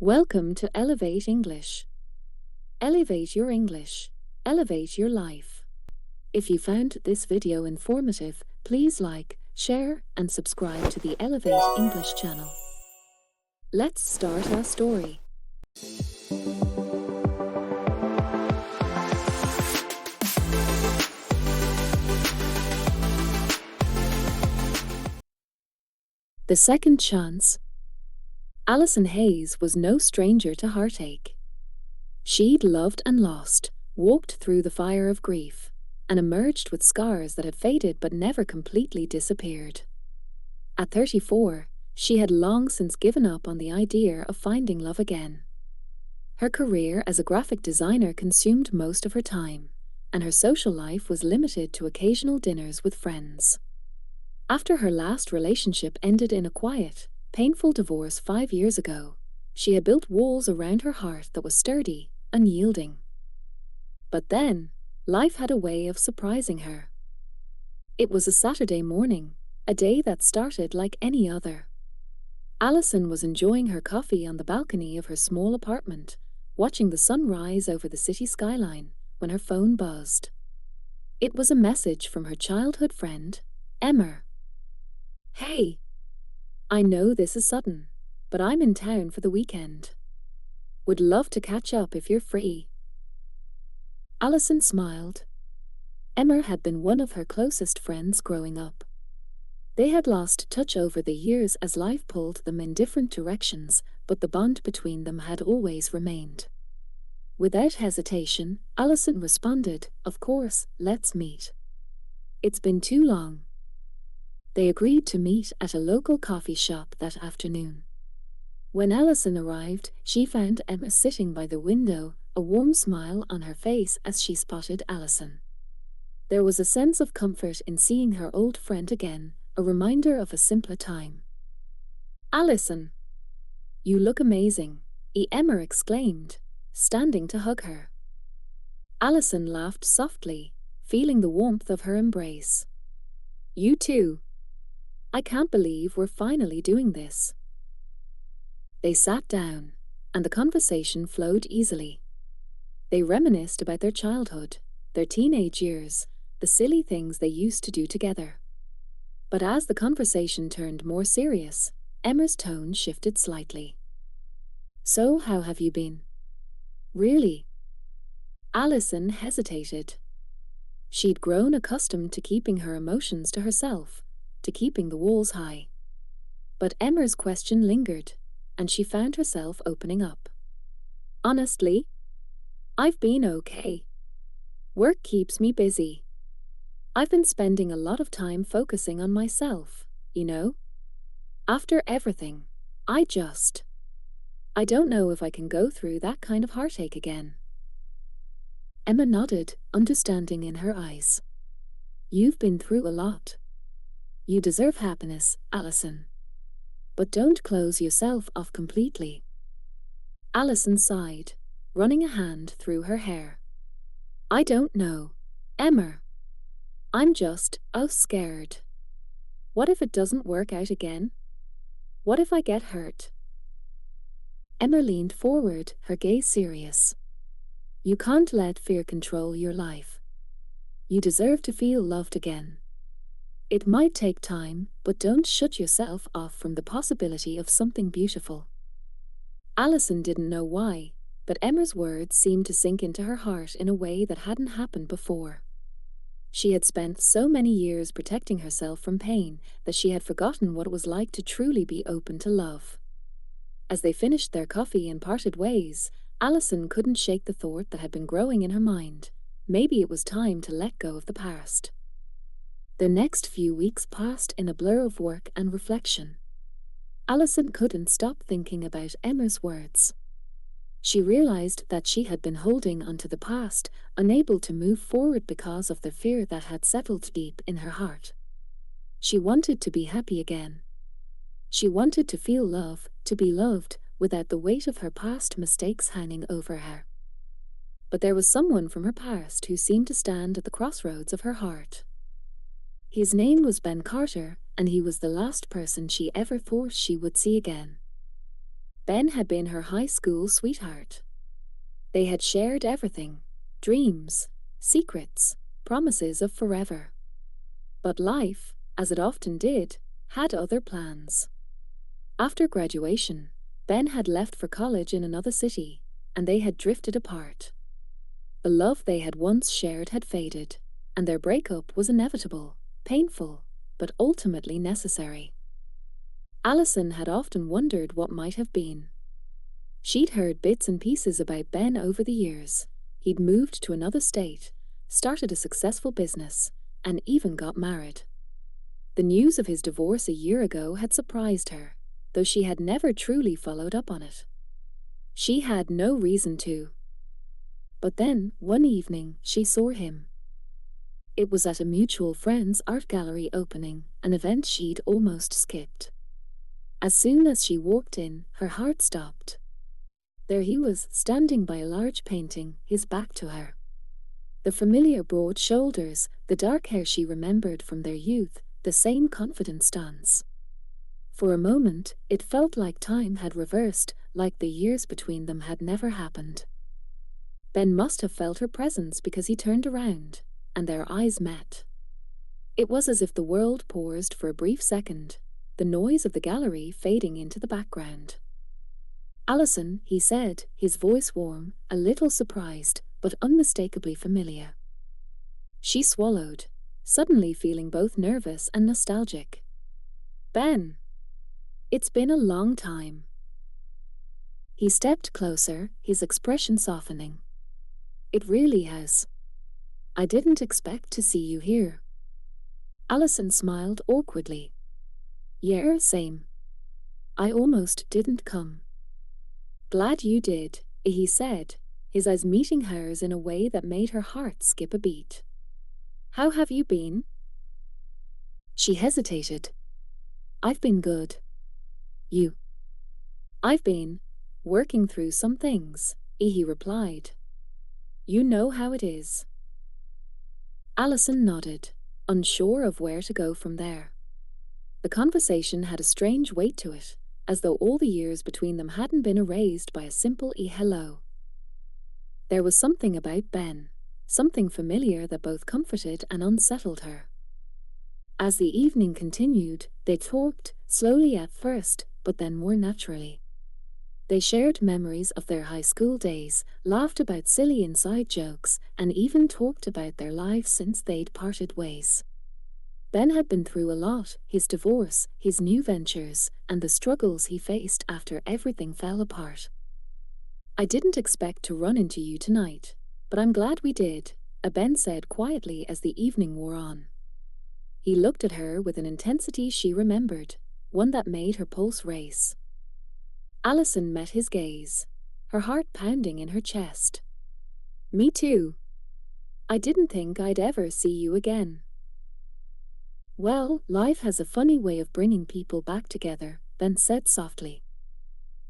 Welcome to Elevate English. Elevate your English. Elevate your life. If you found this video informative, please like, share, and subscribe to the Elevate English channel. Let's start our story. The Second Chance. Alison Hayes was no stranger to heartache. She'd loved and lost, walked through the fire of grief, and emerged with scars that had faded but never completely disappeared. At 34, she had long since given up on the idea of finding love again. Her career as a graphic designer consumed most of her time, and her social life was limited to occasional dinners with friends. After her last relationship ended in a quiet, painful divorce 5 years ago, she had built walls around her heart that was sturdy, unyielding. But then, life had a way of surprising her. It was a Saturday morning, a day that started like any other. Alison was enjoying her coffee on the balcony of her small apartment, watching the sun rise over the city skyline, when her phone buzzed. It was a message from her childhood friend, Emma. "Hey, I know this is sudden, but I'm in town for the weekend. Would love to catch up if you're free." Alison smiled. Emma had been one of her closest friends growing up. They had lost touch over the years as life pulled them in different directions, but the bond between them had always remained. Without hesitation, Alison responded, "Of course, let's meet. It's been too long." They agreed to meet at a local coffee shop that afternoon. When Alison arrived, she found Emma sitting by the window, a warm smile on her face as she spotted Alison. There was a sense of comfort in seeing her old friend again, a reminder of a simpler time. "Alison, you look amazing," Emma exclaimed, standing to hug her. Alison laughed softly, feeling the warmth of her embrace. "You too. I can't believe we're finally doing this." They sat down, and the conversation flowed easily. They reminisced about their childhood, their teenage years, the silly things they used to do together. But as the conversation turned more serious, Emma's tone shifted slightly. "So how have you been?" "Really?" Alison hesitated. She'd grown accustomed to keeping her emotions to herself, to keeping the walls high. But Emma's question lingered, and she found herself opening up. "Honestly, I've been okay. Work keeps me busy. I've been spending a lot of time focusing on myself, you know? After everything, I don't know if I can go through that kind of heartache again." Emma nodded, understanding in her eyes. "You've been through a lot. You deserve happiness, Alison. But don't close yourself off completely." Alison sighed, running a hand through her hair. "I don't know, Emma. I'm just, scared. What if it doesn't work out again? What if I get hurt?" Emma leaned forward, her gaze serious. "You can't let fear control your life. You deserve to feel loved again. It might take time, but don't shut yourself off from the possibility of something beautiful." Alison didn't know why, but Emma's words seemed to sink into her heart in a way that hadn't happened before. She had spent so many years protecting herself from pain that she had forgotten what it was like to truly be open to love. As they finished their coffee and parted ways, Alison couldn't shake the thought that had been growing in her mind. Maybe it was time to let go of the past. The next few weeks passed in a blur of work and reflection. Alison couldn't stop thinking about Emma's words. She realized that she had been holding onto the past, unable to move forward because of the fear that had settled deep in her heart. She wanted to be happy again. She wanted to feel love, to be loved, without the weight of her past mistakes hanging over her. But there was someone from her past who seemed to stand at the crossroads of her heart. His name was Ben Carter, and he was the last person she ever thought she would see again. Ben had been her high school sweetheart. They had shared everything: dreams, secrets, promises of forever. But life, as it often did, had other plans. After graduation, Ben had left for college in another city, and they had drifted apart. The love they had once shared had faded, and their breakup was inevitable, painful, but ultimately necessary. Alison had often wondered what might have been. She'd heard bits and pieces about Ben over the years. He'd moved to another state, started a successful business, and even got married. The news of his divorce a year ago had surprised her, though she had never truly followed up on it. She had no reason to. But then, one evening, she saw him. It was at a mutual friend's art gallery opening, an event she'd almost skipped. As soon as she walked in, her heart stopped. There he was, standing by a large painting, his back to her. The familiar broad shoulders, the dark hair she remembered from their youth, the same confident stance. For a moment, it felt like time had reversed, like the years between them had never happened. Ben must have felt her presence because he turned around, and their eyes met. It was as if the world paused for a brief second, the noise of the gallery fading into the background. "Alison," he said, his voice warm, a little surprised, but unmistakably familiar. She swallowed, suddenly feeling both nervous and nostalgic. "Ben! It's been a long time." He stepped closer, his expression softening. "It really has. I didn't expect to see you here." Alison smiled awkwardly. "Yeah, same. I almost didn't come." "Glad you did," he said, his eyes meeting hers in a way that made her heart skip a beat. "How have you been?" She hesitated. "I've been good." "You?" "I've been working through some things," he replied. "You know how it is." Alison nodded, unsure of where to go from there. The conversation had a strange weight to it, as though all the years between them hadn't been erased by a simple hello. There was something about Ben, something familiar that both comforted and unsettled her. As the evening continued, they talked, slowly at first, but then more naturally. They shared memories of their high school days, laughed about silly inside jokes, and even talked about their lives since they'd parted ways. Ben had been through a lot: his divorce, his new ventures, and the struggles he faced after everything fell apart. "I didn't expect to run into you tonight, but I'm glad we did," Ben said quietly as the evening wore on. He looked at her with an intensity she remembered, one that made her pulse race. Alison met his gaze, her heart pounding in her chest. "Me too. I didn't think I'd ever see you again." "Well, life has a funny way of bringing people back together," Ben said softly.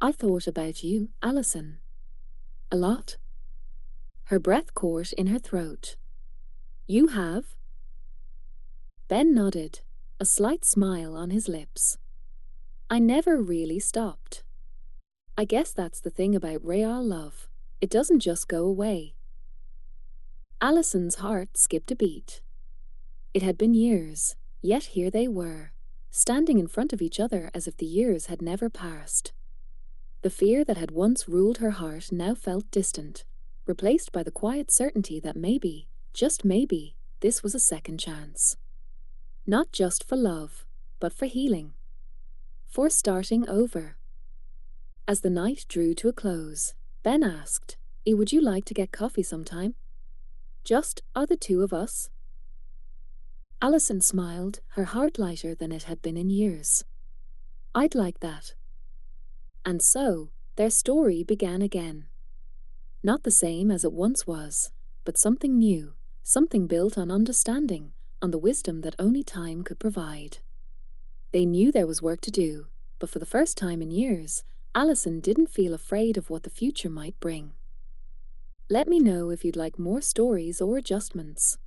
"I thought about you, Alison. A lot." Her breath caught in her throat. "You have?" Ben nodded, a slight smile on his lips. "I never really stopped. I guess that's the thing about real love. It doesn't just go away." Alison's heart skipped a beat. It had been years, yet here they were, standing in front of each other as if the years had never passed. The fear that had once ruled her heart now felt distant, replaced by the quiet certainty that maybe, just maybe, this was a second chance. Not just for love, but for healing. For starting over. As the night drew to a close, Ben asked, "Would you like to get coffee sometime? Just the two of us?" Alison smiled, her heart lighter than it had been in years. "I'd like that." And so, their story began again. Not the same as it once was, but something new, something built on understanding, on the wisdom that only time could provide. They knew there was work to do, but for the first time in years, Alison didn't feel afraid of what the future might bring. Let me know if you'd like more stories or adjustments.